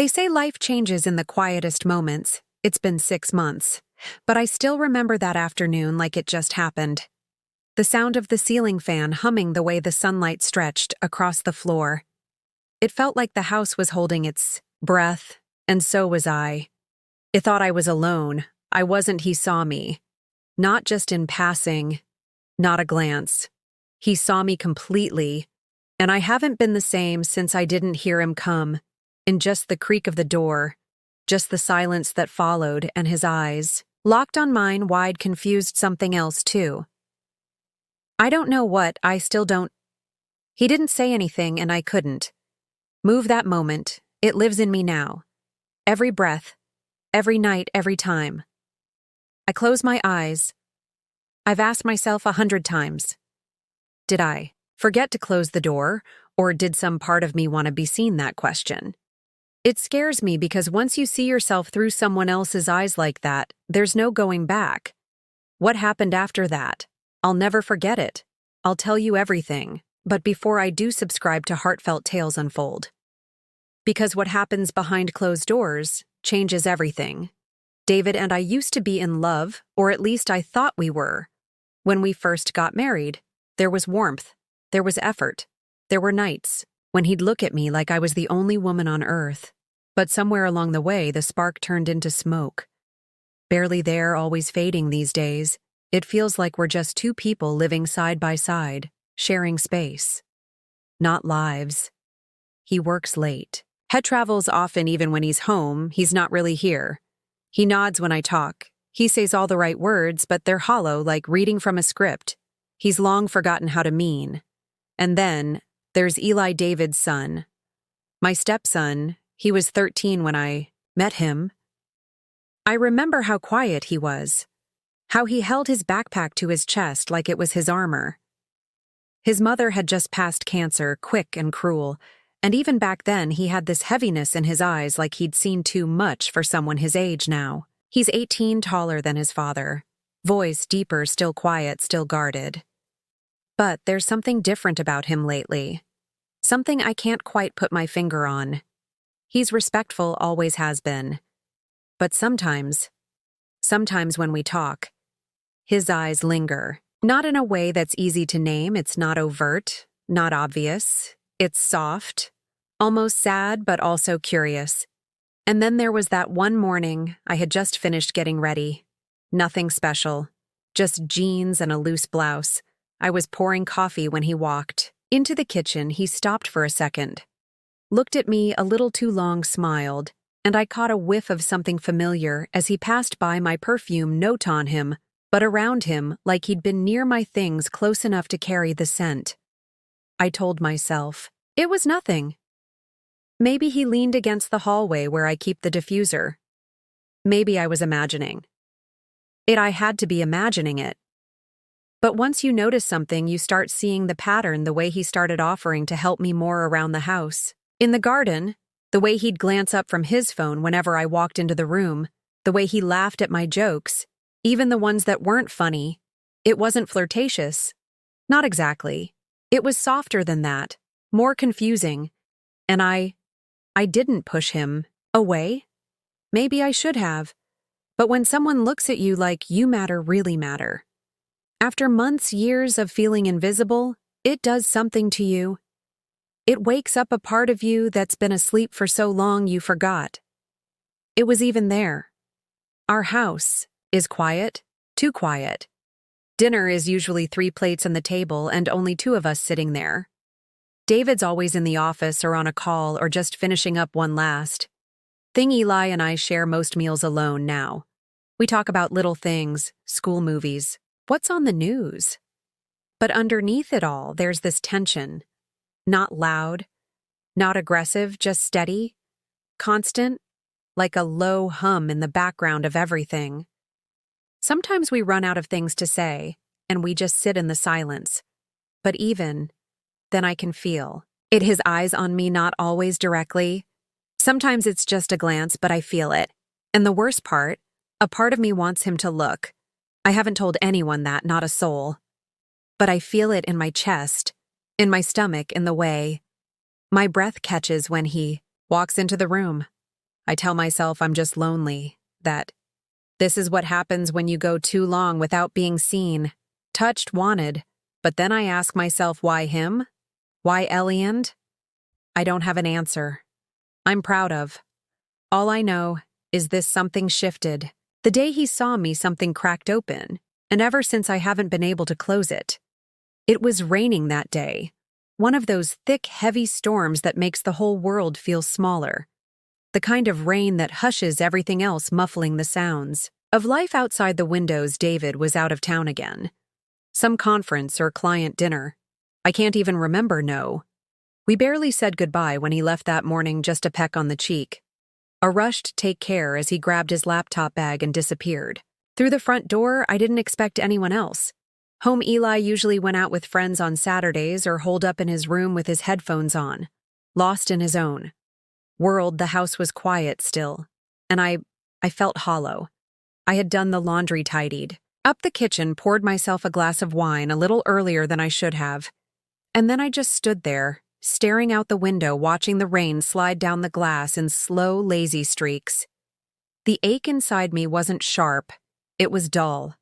They say life changes in the quietest moments. It's been 6 months. But I still remember that afternoon like it just happened. The sound of the ceiling fan humming the way the sunlight stretched across the floor. It felt like the house was holding its breath, and so was I. It thought I was alone. I wasn't. He saw me. Not just in passing, not a glance. He saw me completely, and I haven't been the same since I didn't hear him come. In just the creak of the door, just the silence that followed, and his eyes, locked on mine, wide, confused, something else too. I don't know what, I still don't. He didn't say anything, and I couldn't move that moment. It lives in me now. Every breath, every night, every time. I close my eyes. I've asked myself 100 times. Did I forget to close the door, or did some part of me want to be seen? That question. It scares me because once you see yourself through someone else's eyes like that, there's no going back. What happened after that? I'll never forget it. I'll tell you everything, but before I do, subscribe to Heartfelt Tales Unfold. Because what happens behind closed doors changes everything. David and I used to be in love, or at least I thought we were. When we first got married, there was warmth, there was effort, there were nights when he'd look at me like I was the only woman on earth. But somewhere along the way, the spark turned into smoke. Barely there, always fading these days. It feels like we're just two people living side by side, sharing space. Not lives. He works late. Head travels often. Even when he's home, he's not really here. He nods when I talk. He says all the right words, but they're hollow, like reading from a script. He's long forgotten how to mean. And then there's Eli, David's son. My stepson. He was 13 when I met him. I remember how quiet he was. How he held his backpack to his chest like it was his armor. His mother had just passed cancer, quick and cruel, and even back then he had this heaviness in his eyes like he'd seen too much for someone his age now. He's 18 taller than his father. Voice deeper, still quiet, still guarded. But there's something different about him lately. Something I can't quite put my finger on. He's respectful, always has been. But sometimes when we talk, his eyes linger. Not in a way that's easy to name. It's not overt, not obvious. It's soft, almost sad, but also curious. And then there was that one morning. I had just finished getting ready. Nothing special. Just jeans and a loose blouse. I was pouring coffee when he walked into the kitchen. He stopped for a second, looked at me a little too long, smiled, and I caught a whiff of something familiar as he passed by. My perfume, note on him, but around him, like he'd been near my things close enough to carry the scent. I told myself, it was nothing. Maybe he leaned against the hallway where I keep the diffuser. Maybe I was imagining it. I had to be imagining it. But once you notice something, you start seeing the pattern. The way he started offering to help me more around the house. In the garden, the way he'd glance up from his phone whenever I walked into the room, the way he laughed at my jokes, even the ones that weren't funny. It wasn't flirtatious. Not exactly. It was softer than that, more confusing. And I didn't push him away. Maybe I should have. But when someone looks at you like you matter, really matter. After months, years of feeling invisible, it does something to you. It wakes up a part of you that's been asleep for so long you forgot. It was even there. Our house is quiet, too quiet. Dinner is usually 3 plates on the table and only 2 of us sitting there. David's always in the office or on a call or just finishing up one last thing. Eli and I share most meals alone now. We talk about little things, school, movies, what's on the news. But underneath it all, there's this tension. Not loud, not aggressive, just steady, constant, like a low hum in the background of everything. Sometimes we run out of things to say, and we just sit in the silence. But even then I can feel it. His eyes on me, not always directly. Sometimes it's just a glance, but I feel it. And the worst part, a part of me wants him to look. I haven't told anyone that, not a soul. But I feel it in my chest, in my stomach, in the way my breath catches when he walks into the room. I tell myself I'm just lonely, that this is what happens when you go too long without being seen, touched, wanted. But then I ask myself, why him? Why Eliand? I don't have an answer. I'm proud of. All I know is this: something shifted. The day he saw me, something cracked open, and ever since I haven't been able to close it. It was raining that day. One of those thick, heavy storms that makes the whole world feel smaller. The kind of rain that hushes everything else, muffling the sounds of life outside the windows. David was out of town again. Some conference or client dinner. I can't even remember, no. We barely said goodbye when he left that morning, just a peck on the cheek. A rushed take care as he grabbed his laptop bag and disappeared. Through the front door, I didn't expect anyone else. Home, Eli usually went out with friends on Saturdays or holed up in his room with his headphones on, lost in his own world. The house was quiet still, and I felt hollow. I had done the laundry, tidied up the kitchen, poured myself a glass of wine a little earlier than I should have, and then I just stood there, staring out the window, watching the rain slide down the glass in slow, lazy streaks. The ache inside me wasn't sharp, it was dull,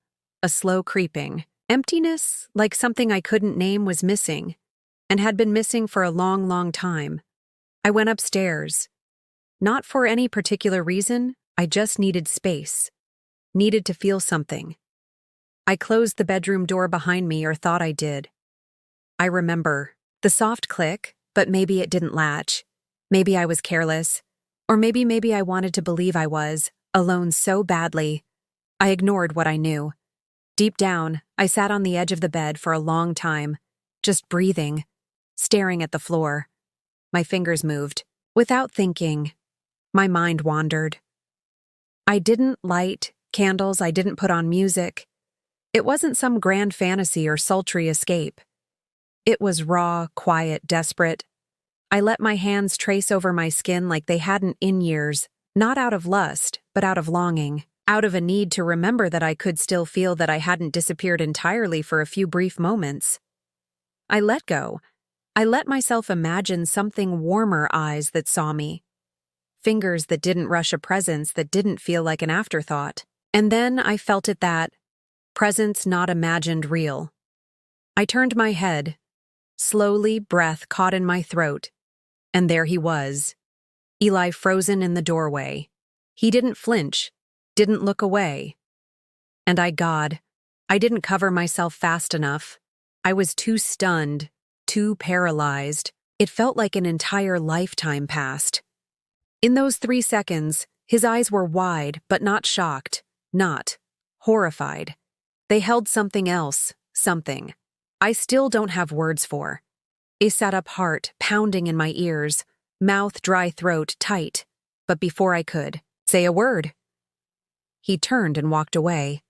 a slow creeping emptiness, like something I couldn't name was missing, and had been missing for a long, long time. I went upstairs. Not for any particular reason, I just needed space. Needed to feel something. I closed the bedroom door behind me, or thought I did. I remember the soft click, but maybe it didn't latch. Maybe I was careless. Or maybe I wanted to believe I was, alone so badly. I ignored what I knew. Deep down, I sat on the edge of the bed for a long time, just breathing, staring at the floor. My fingers moved. Without thinking, my mind wandered. I didn't light candles, I didn't put on music. It wasn't some grand fantasy or sultry escape. It was raw, quiet, desperate. I let my hands trace over my skin like they hadn't in years, not out of lust, but out of longing, out of a need to remember that I could still feel, that I hadn't disappeared entirely for a few brief moments. I let go. I let myself imagine something warmer, eyes that saw me, fingers that didn't rush, a presence that didn't feel like an afterthought. And then I felt it, that presence not imagined, real. I turned my head. Slowly, breath caught in my throat. And there he was. Eli, frozen in the doorway. He didn't flinch, didn't look away. And God, I didn't cover myself fast enough. I was too stunned, too paralyzed. It felt like an entire lifetime passed. In those 3 seconds, his eyes were wide, but not shocked, not horrified. They held something else, something I still don't have words for. A sat-up heart pounding in my ears, mouth dry, throat tight. But before I could say a word, he turned and walked away.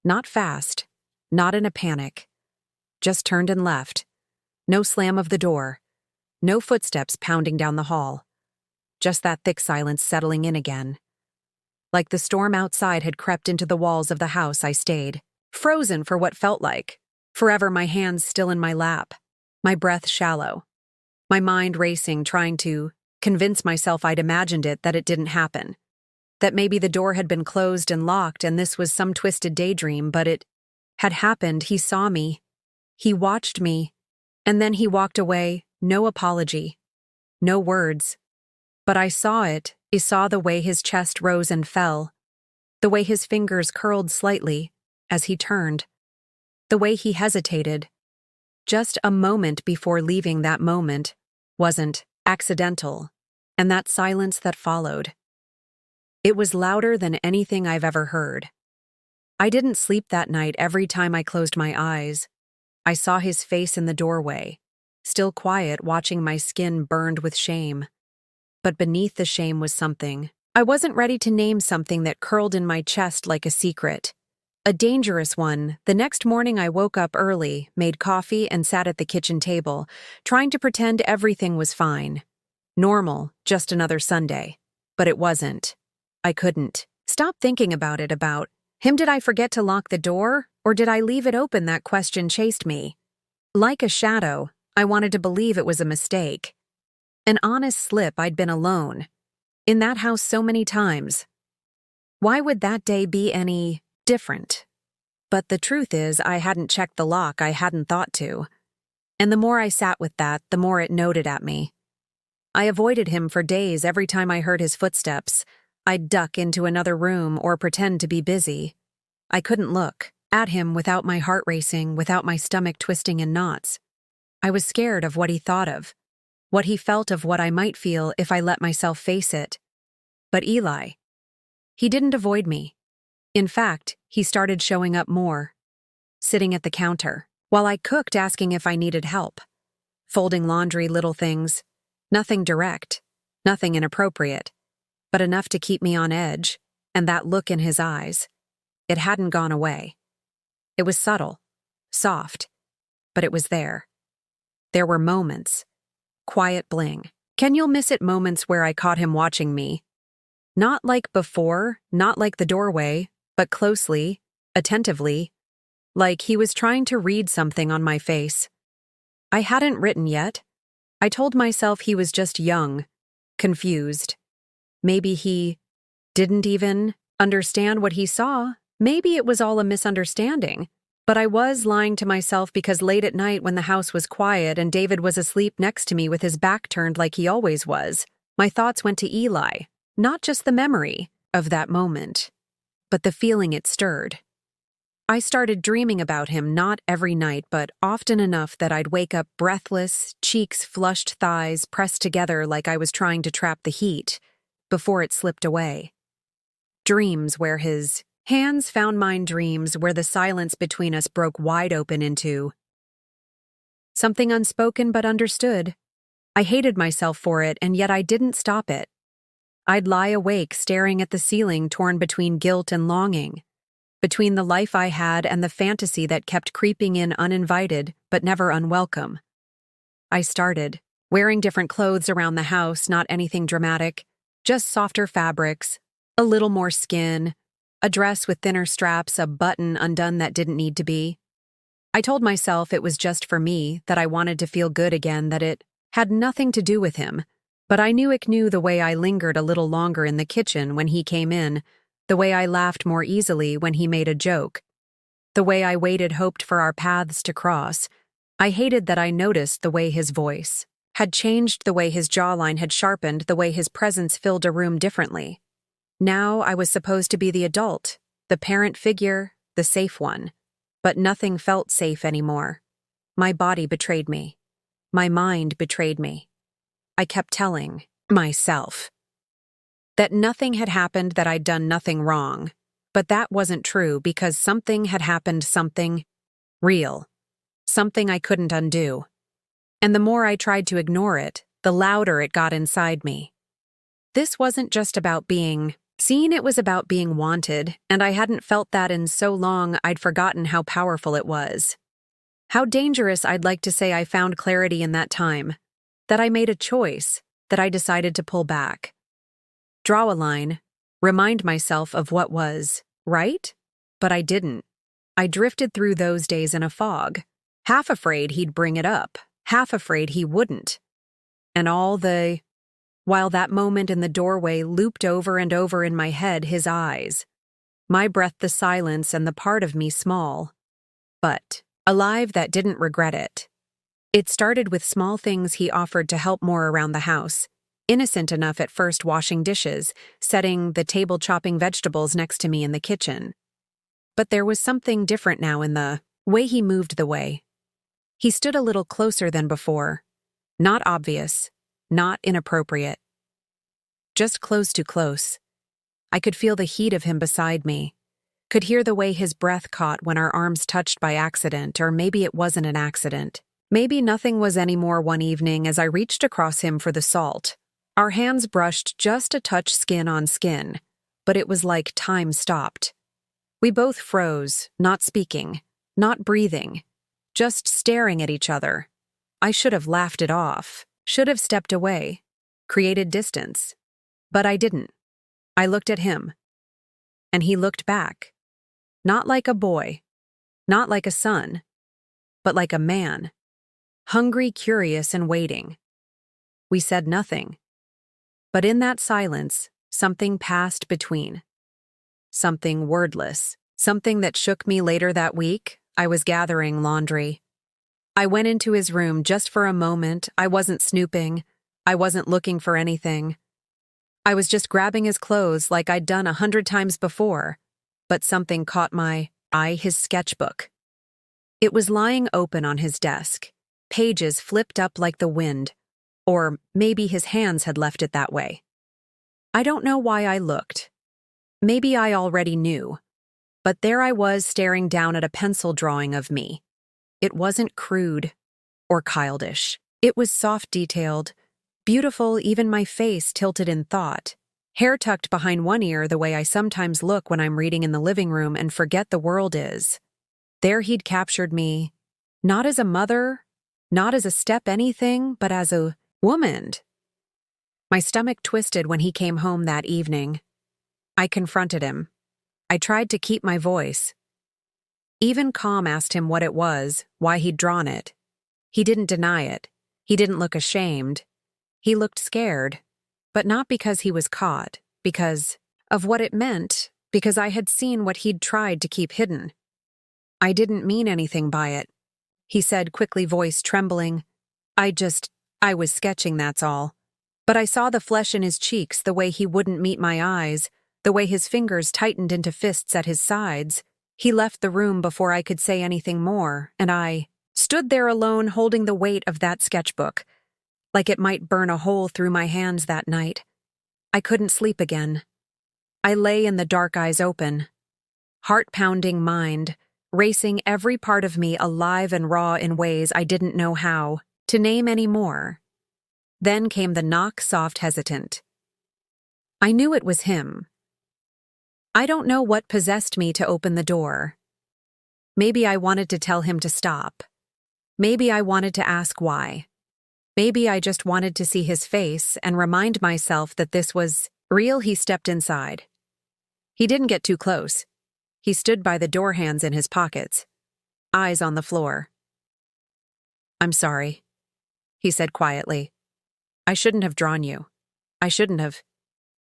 Not fast, not in a panic. Just turned and left. No slam of the door. No footsteps pounding down the hall. Just that thick silence settling in again. Like the storm outside had crept into the walls of the house, I stayed, frozen for what felt like forever, my hands still in my lap, my breath shallow, my mind racing, trying to convince myself I'd imagined it, that it didn't happen, that maybe the door had been closed and locked and this was some twisted daydream, but it had happened. He saw me, he watched me, and then he walked away, no apology, no words. But I saw it. I saw the way his chest rose and fell, the way his fingers curled slightly as he turned, the way he hesitated. Just a moment before leaving. That moment wasn't accidental, and that silence that followed, it was louder than anything I've ever heard. I didn't sleep that night. Every time I closed my eyes, I saw his face in the doorway, still quiet, watching. My skin burned with shame. But beneath the shame was something I wasn't ready to name, something that curled in my chest like a secret. A dangerous one. The next morning I woke up early, made coffee, and sat at the kitchen table, trying to pretend everything was fine. Normal, just another Sunday. But it wasn't. I couldn't stop thinking about it, about him. Did I forget to lock the door, or did I leave it open? That question chased me. Like a shadow, I wanted to believe it was a mistake. An honest slip. I'd been alone. In that house so many times. Why would that day be any different? But the truth is, I hadn't checked the lock, I hadn't thought to. And the more I sat with that, the more it gnawed at me. I avoided him for days. Every time I heard his footsteps, I'd duck into another room or pretend to be busy. I couldn't look at him without my heart racing, without my stomach twisting in knots. I was scared of what he thought of, what he felt of what I might feel if I let myself face it. But Eli, he didn't avoid me. In fact, he started showing up more, sitting at the counter, while I cooked, asking if I needed help. Folding laundry, little things. Nothing direct, nothing inappropriate, but enough to keep me on edge, and that look in his eyes. It hadn't gone away. It was subtle, soft, but it was there. There were moments. Quiet bling. Can you'll miss it moments where I caught him watching me. Not like before, not like the doorway, but closely, attentively, like he was trying to read something on my face. I hadn't written yet. I told myself he was just young, confused. Maybe he didn't even understand what he saw. Maybe it was all a misunderstanding. But I was lying to myself because late at night when the house was quiet and David was asleep next to me with his back turned like he always was, my thoughts went to Eli, not just the memory of that moment, but the feeling it stirred. I started dreaming about him not every night, but often enough that I'd wake up breathless, cheeks flushed, thighs pressed together like I was trying to trap the heat before it slipped away. Dreams where his hands found mine, dreams where the silence between us broke wide open into something unspoken but understood. I hated myself for it, and yet I didn't stop it. I'd lie awake staring at the ceiling, torn between guilt and longing, between the life I had and the fantasy that kept creeping in uninvited but never unwelcome. I started wearing different clothes around the house, not anything dramatic, just softer fabrics, a little more skin, a dress with thinner straps, a button undone that didn't need to be. I told myself it was just for me, that I wanted to feel good again, that it had nothing to do with him, but I knew it knew the way I lingered a little longer in the kitchen when he came in, the way I laughed more easily when he made a joke, the way I waited, hoped for our paths to cross. I hated that I noticed the way his voice had changed, the way his jawline had sharpened, the way his presence filled a room differently. Now I was supposed to be the adult, the parent figure, the safe one. But nothing felt safe anymore. My body betrayed me. My mind betrayed me. I kept telling myself that nothing had happened, that I'd done nothing wrong. But that wasn't true, because something had happened, something real, something I couldn't undo. And the more I tried to ignore it, the louder it got inside me. This wasn't just about being seen, it was about being wanted, and I hadn't felt that in so long I'd forgotten how powerful it was. How dangerous. I'd like to say I found clarity in that time, that I made a choice, that I decided to pull back. Draw a line, remind myself of what was right, but I didn't. I drifted through those days in a fog, half afraid he'd bring it up, half afraid he wouldn't. And while that moment in the doorway looped over and over in my head, his eyes, my breath, the silence, and the part of me small, but alive, that didn't regret it. It started with small things. He offered to help more around the house, innocent enough at first, washing dishes, setting the table, chopping vegetables next to me in the kitchen. But there was something different now in the way he moved, the way he stood a little closer than before. Not obvious, not inappropriate, just close, too close. I could feel the heat of him beside me, could hear the way his breath caught when our arms touched by accident, or maybe it wasn't an accident. Maybe nothing was anymore. One evening, as I reached across him for the salt, our hands brushed just a touch, skin on skin, but it was like time stopped. We both froze, not speaking, not breathing, just staring at each other. I should have laughed it off, should have stepped away, created distance. But I didn't. I looked at him, and he looked back. Not like a boy, not like a son, but like a man, hungry, curious, and waiting. We said nothing. But in that silence, something passed between. Something wordless. Something that shook me later that week. I was gathering laundry. I went into his room just for a moment. I wasn't snooping. I wasn't looking for anything. I was just grabbing his clothes like I'd done 100 times before. But something caught my eye, his sketchbook. It was lying open on his desk, pages flipped up like the wind, or maybe his hands had left it that way. I don't know why I looked. Maybe I already knew. But there I was staring down at a pencil drawing of me. It wasn't crude or childish. It was soft-detailed, beautiful, even my face tilted in thought, hair tucked behind one ear the way I sometimes look when I'm reading in the living room and forget the world is. There he'd captured me, not as a mother, not as a step anything, but as a woman. My stomach twisted when he came home that evening. I confronted him. I tried to keep my voice. Even calm asked him what it was, why he'd drawn it. He didn't deny it. He didn't look ashamed. He looked scared, but not because he was caught, because of what it meant, because I had seen what he'd tried to keep hidden. I didn't mean anything by it, he said, quickly, voice trembling. I was sketching, that's all. But I saw the flesh in his cheeks, the way he wouldn't meet my eyes, the way his fingers tightened into fists at his sides. He left the room before I could say anything more, and I stood there alone holding the weight of that sketchbook, like it might burn a hole through my hands that night. I couldn't sleep again. I lay in the dark, eyes open, heart-pounding mind, racing, every part of me alive and raw in ways I didn't know how to name any more. Then came the knock, soft, hesitant. I knew it was him. I don't know what possessed me to open the door. Maybe I wanted to tell him to stop. Maybe I wanted to ask why. Maybe I just wanted to see his face and remind myself that this was real. He stepped inside. He didn't get too close. He stood by the door, hands in his pockets, eyes on the floor. I'm sorry, he said quietly. I shouldn't have drawn you. I shouldn't have.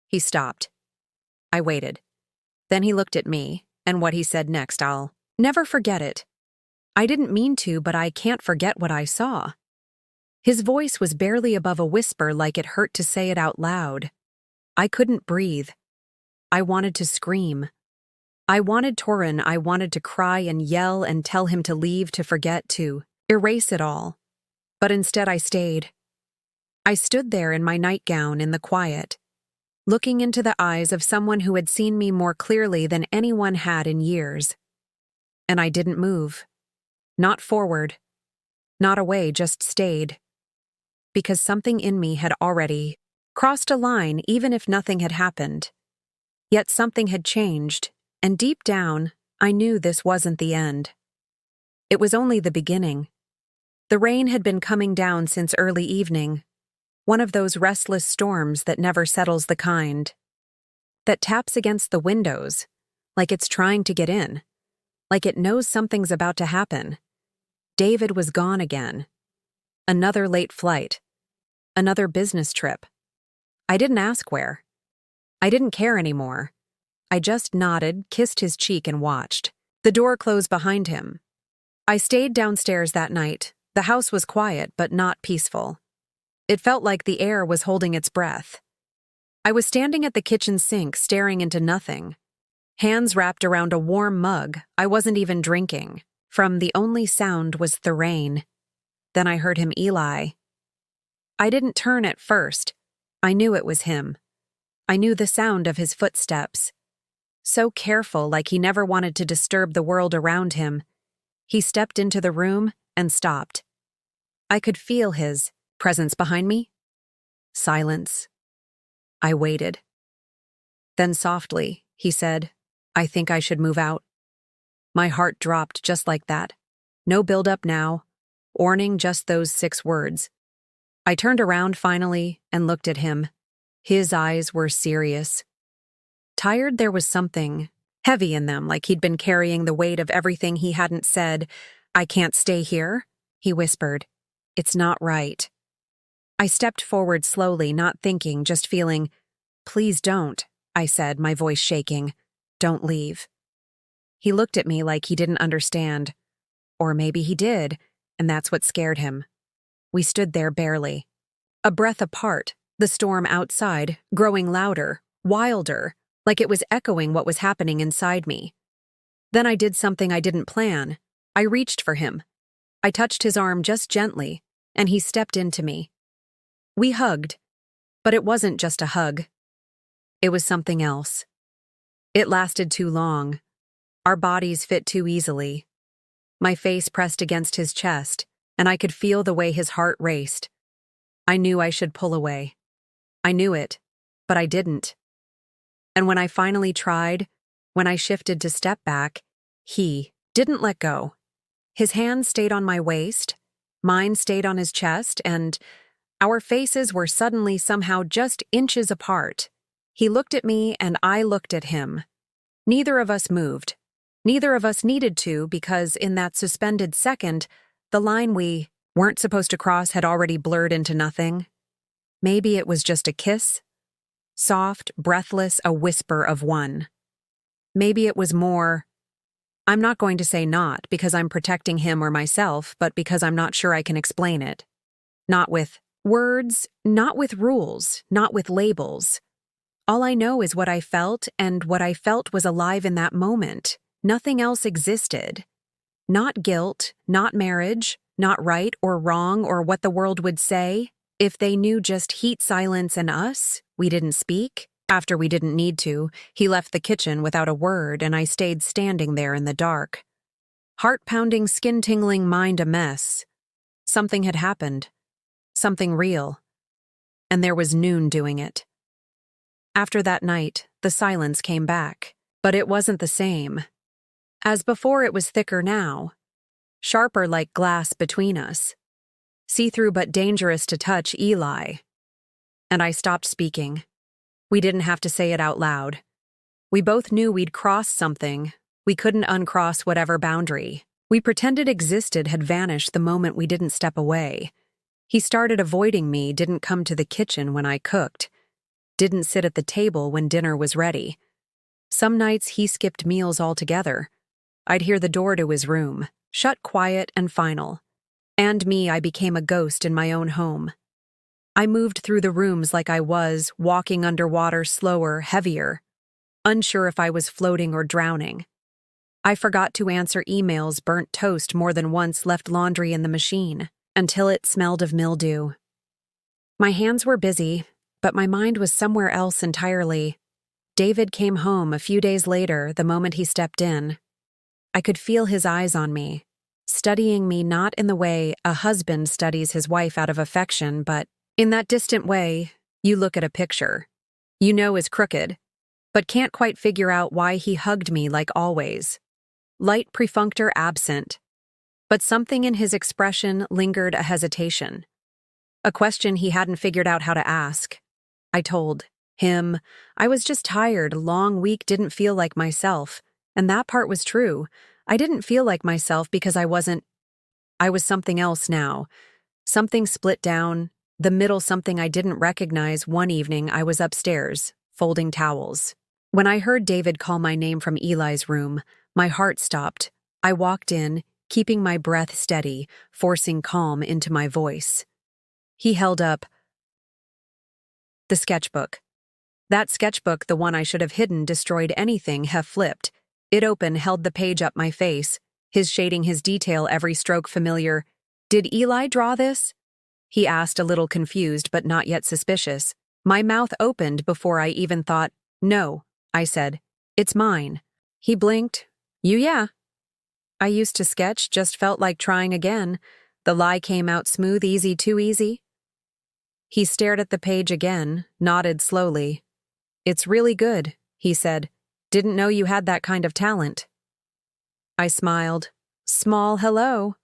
He stopped. I waited. Then he looked at me, and what he said next, I'll never forget it. I didn't mean to, but I can't forget what I saw. His voice was barely above a whisper, like it hurt to say it out loud. I couldn't breathe. I wanted to scream. I wanted Torin. I wanted to cry and yell and tell him to leave, to forget, to erase it all. But instead I stayed. I stood there in my nightgown in the quiet, looking into the eyes of someone who had seen me more clearly than anyone had in years. And I didn't move. Not forward. Not away, just stayed. Because something in me had already crossed a line, even if nothing had happened. Yet something had changed, and deep down, I knew this wasn't the end. It was only the beginning. The rain had been coming down since early evening, one of those restless storms that never settles, the kind that taps against the windows, like it's trying to get in, like it knows something's about to happen. David was gone again. Another late flight. Another business trip. I didn't ask where. I didn't care anymore. I just nodded, kissed his cheek, and watched. The door closed behind him. I stayed downstairs that night. The house was quiet, but not peaceful. It felt like the air was holding its breath. I was standing at the kitchen sink, staring into nothing, hands wrapped around a warm mug I wasn't even drinking. From the only sound was the rain. Then I heard him, Eli. I didn't turn at first. I knew it was him. I knew the sound of his footsteps. So careful, like he never wanted to disturb the world around him. He stepped into the room and stopped. I could feel his presence behind me. Silence. I waited. Then softly, he said, I think I should move out. My heart dropped just like that. No build-up now. Warning, just those 6 words. I turned around finally and looked at him. His eyes were serious. Tired, there was something heavy in them, like he'd been carrying the weight of everything he hadn't said. I can't stay here, he whispered. It's not right. I stepped forward slowly, not thinking, just feeling. "Please don't," I said, my voice shaking. "Don't leave." He looked at me like he didn't understand. Or maybe he did, and that's what scared him. We stood there barely. A breath apart, the storm outside, growing louder, wilder, like it was echoing what was happening inside me. Then I did something I didn't plan. I reached for him. I touched his arm just gently, and he stepped into me. We hugged, but it wasn't just a hug. It was something else. It lasted too long. Our bodies fit too easily. My face pressed against his chest, and I could feel the way his heart raced. I knew I should pull away. I knew it, but I didn't. And when I finally tried, when I shifted to step back, he didn't let go. His hand stayed on my waist, mine stayed on his chest, and our faces were suddenly somehow just inches apart. He looked at me and I looked at him. Neither of us moved. Neither of us needed to, because in that suspended second, the line we weren't supposed to cross had already blurred into nothing. Maybe it was just a kiss. Soft, breathless, a whisper of one. Maybe it was more. I'm not going to say not because I'm protecting him or myself, but because I'm not sure I can explain it. Not with words, not with rules, not with labels. All I know is what I felt, and what I felt was alive in that moment. Nothing else existed. Not guilt, not marriage, not right or wrong or what the world would say. If they knew just heat, silence, and us, we didn't speak. After we didn't need to, he left the kitchen without a word, and I stayed standing there in the dark. Heart-pounding, skin-tingling, mind a mess. Something had happened. Something real. And there was Noon doing it. After that night, the silence came back, but it wasn't the same. As before, it was thicker now, sharper like glass between us, see-through but dangerous to touch Eli. And I stopped speaking. We didn't have to say it out loud. We both knew we'd crossed something. We couldn't uncross whatever boundary we pretended existed had vanished the moment we didn't step away. He started avoiding me, didn't come to the kitchen when I cooked, didn't sit at the table when dinner was ready. Some nights he skipped meals altogether. I'd hear the door to his room, shut quiet and final. And me, I became a ghost in my own home. I moved through the rooms like I was, walking underwater slower, heavier, unsure if I was floating or drowning. I forgot to answer emails, burnt toast more than once, left laundry in the machine, until it smelled of mildew. My hands were busy, but my mind was somewhere else entirely. David came home a few days later, the moment he stepped in. I could feel his eyes on me, studying me not in the way a husband studies his wife out of affection, but in that distant way you look at a picture. You know is crooked, but can't quite figure out why he hugged me like always. Light perfunctor absent, but something in his expression lingered a hesitation. A question he hadn't figured out how to ask. I told him I was just tired, a long week, didn't feel like myself. And that part was true. I didn't feel like myself because I was something else now. Something split down the middle, something I didn't recognize. One evening, I was upstairs, folding towels. When I heard David call my name from Eli's room, my heart stopped. I walked in, keeping my breath steady, forcing calm into my voice. He held up the sketchbook. That sketchbook, the one I should have hidden, destroyed anything, have flipped. It open, held the page up my face, his shading, his detail, every stroke familiar. "Did Eli draw this?" he asked, a little confused but not yet suspicious. My mouth opened before I even thought. "No," I said. "It's mine." He blinked. "You, yeah." I used to sketch, just felt like trying again. The lie came out smooth, easy, too easy. He stared at the page again, nodded slowly. "It's really good," he said. "Didn't know you had that kind of talent." I smiled. "Small hello."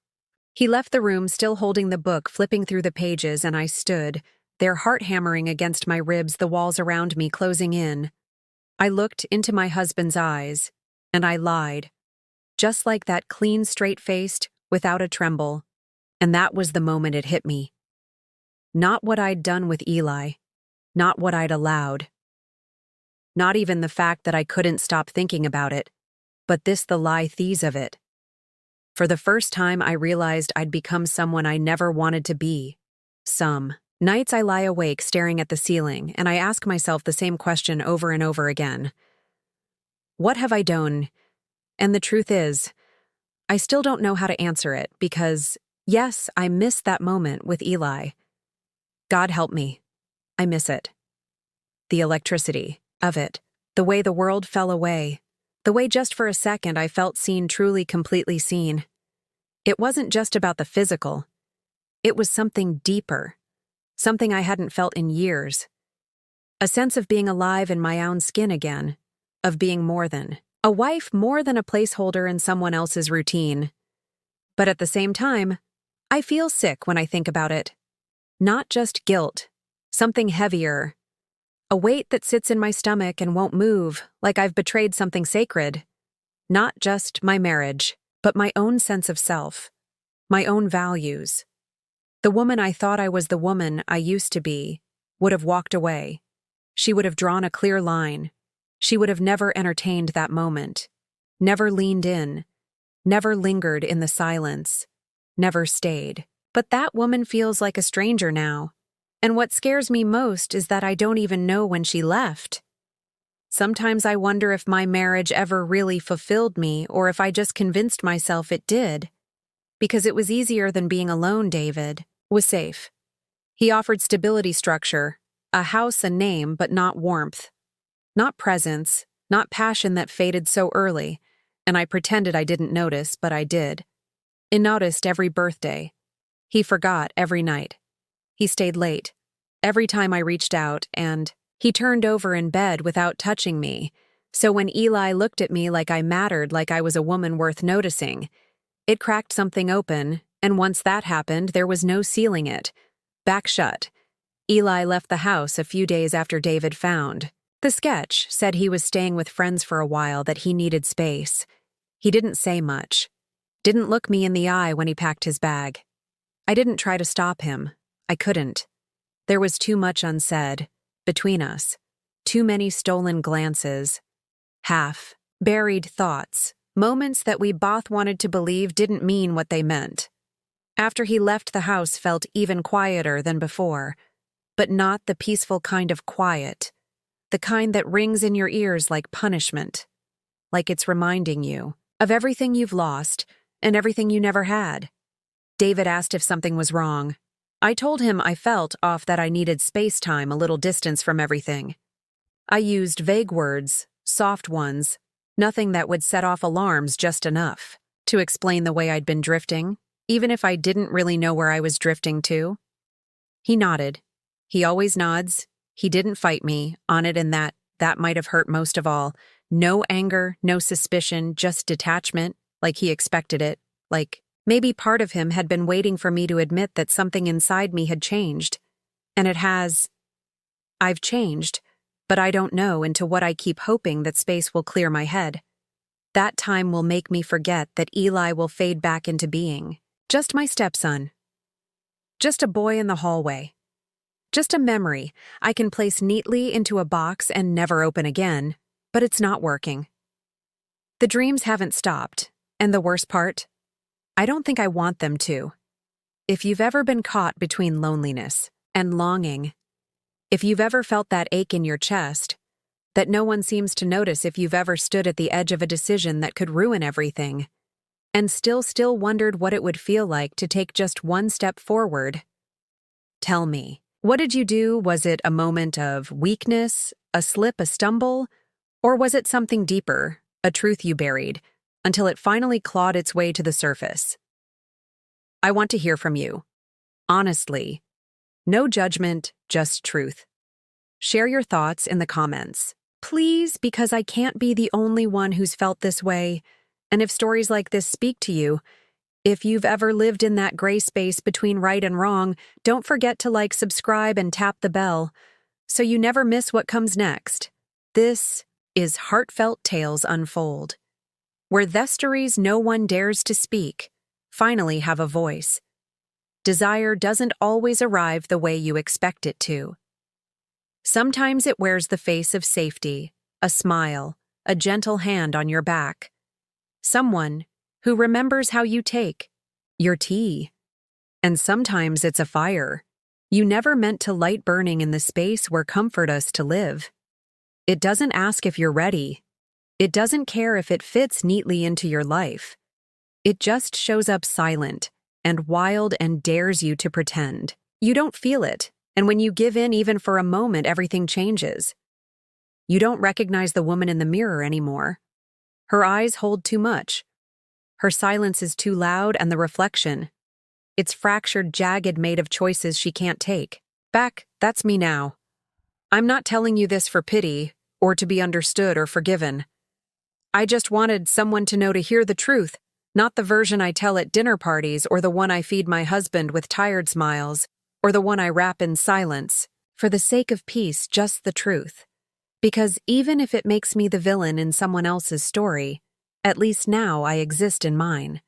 He left the room, still holding the book, flipping through the pages, and I stood, their heart hammering against my ribs, the walls around me closing in. I looked into my husband's eyes, and I lied. Just like that, clean, straight-faced, without a tremble. And that was the moment it hit me. Not what I'd done with Eli. Not what I'd allowed. Not even the fact that I couldn't stop thinking about it, but the lie-thies of it. For the first time, I realized I'd become someone I never wanted to be. Some nights I lie awake staring at the ceiling, and I ask myself the same question over and over again. What have I done? And the truth is, I still don't know how to answer it because, yes, I miss that moment with Eli. God help me. I miss it. The electricity of it, the way the world fell away, the way just for a second I felt seen, truly, completely seen. It wasn't just about the physical. It was something deeper, something I hadn't felt in years. A sense of being alive in my own skin again, of being more than a wife, more than a placeholder in someone else's routine. But at the same time, I feel sick when I think about it. Not just guilt, something heavier. A weight that sits in my stomach and won't move, like I've betrayed something sacred. Not just my marriage, but my own sense of self, my own values. The woman I thought I was, the woman I used to be, would have walked away. She would have drawn a clear line. She would have never entertained that moment, never leaned in, never lingered in the silence, never stayed. But that woman feels like a stranger now. And what scares me most is that I don't even know when she left. Sometimes I wonder if my marriage ever really fulfilled me or if I just convinced myself it did. Because it was easier than being alone. David was safe. He offered stability, structure, a house, a name, but not warmth. Not presence, not passion that faded so early, and I pretended I didn't notice, but I did. I noticed every birthday. He forgot every night. He stayed late, every time I reached out, and he turned over in bed without touching me. So when Eli looked at me like I mattered, like I was a woman worth noticing, it cracked something open, and once that happened, there was no sealing it. Back shut. Eli left the house a few days after David found. The sketch said he was staying with friends for a while, that he needed space. He didn't say much. Didn't look me in the eye when he packed his bag. I didn't try to stop him. I couldn't. There was too much unsaid between us. Too many stolen glances. Half-buried thoughts. Moments that we both wanted to believe didn't mean what they meant. After he left, the house felt even quieter than before. But not the peaceful kind of quiet. The kind that rings in your ears like punishment. Like it's reminding you of everything you've lost and everything you never had. David asked if something was wrong. I told him I felt off, that I needed space-time, a little distance from everything. I used vague words, soft ones, nothing that would set off alarms, just enough to explain the way I'd been drifting, even if I didn't really know where I was drifting to. He nodded. He always nods. He didn't fight me on it, and that might have hurt most of all. No anger, no suspicion, just detachment, like he expected it, like maybe part of him had been waiting for me to admit that something inside me had changed. And it has. I've changed, but I don't know into what. I keep hoping that space will clear my head. That time will make me forget that Eli will fade back into being just my stepson. Just a boy in the hallway. Just a memory I can place neatly into a box and never open again, but it's not working. The dreams haven't stopped, and the worst part? I don't think I want them to. If you've ever been caught between loneliness and longing, if you've ever felt that ache in your chest, that no one seems to notice, if you've ever stood at the edge of a decision that could ruin everything, and still wondered what it would feel like to take just one step forward, tell me, what did you do? Was it a moment of weakness, a slip, a stumble, or was it something deeper, a truth you buried, until it finally clawed its way to the surface? I want to hear from you. Honestly. No judgment, just truth. Share your thoughts in the comments. Please, because I can't be the only one who's felt this way. And if stories like this speak to you, if you've ever lived in that gray space between right and wrong, don't forget to like, subscribe, and tap the bell so you never miss what comes next. This is Heartfelt Tales Unfold, where the stories no one dares to speak finally have a voice. Desire doesn't always arrive the way you expect it to. Sometimes it wears the face of safety, a smile, a gentle hand on your back. Someone who remembers how you take your tea. And sometimes it's a fire you never meant to light burning in the space where comfort us to live. It doesn't ask if you're ready. It doesn't care if it fits neatly into your life. It just shows up silent and wild and dares you to pretend. You don't feel it, and when you give in even for a moment, everything changes. You don't recognize the woman in the mirror anymore. Her eyes hold too much. Her silence is too loud, and the reflection, it's fractured, jagged, made of choices she can't take. Back, that's me now. I'm not telling you this for pity, or to be understood or forgiven. I just wanted someone to know, to hear the truth, not the version I tell at dinner parties, or the one I feed my husband with tired smiles, or the one I wrap in silence. For the sake of peace, just the truth. Because even if it makes me the villain in someone else's story, at least now I exist in mine.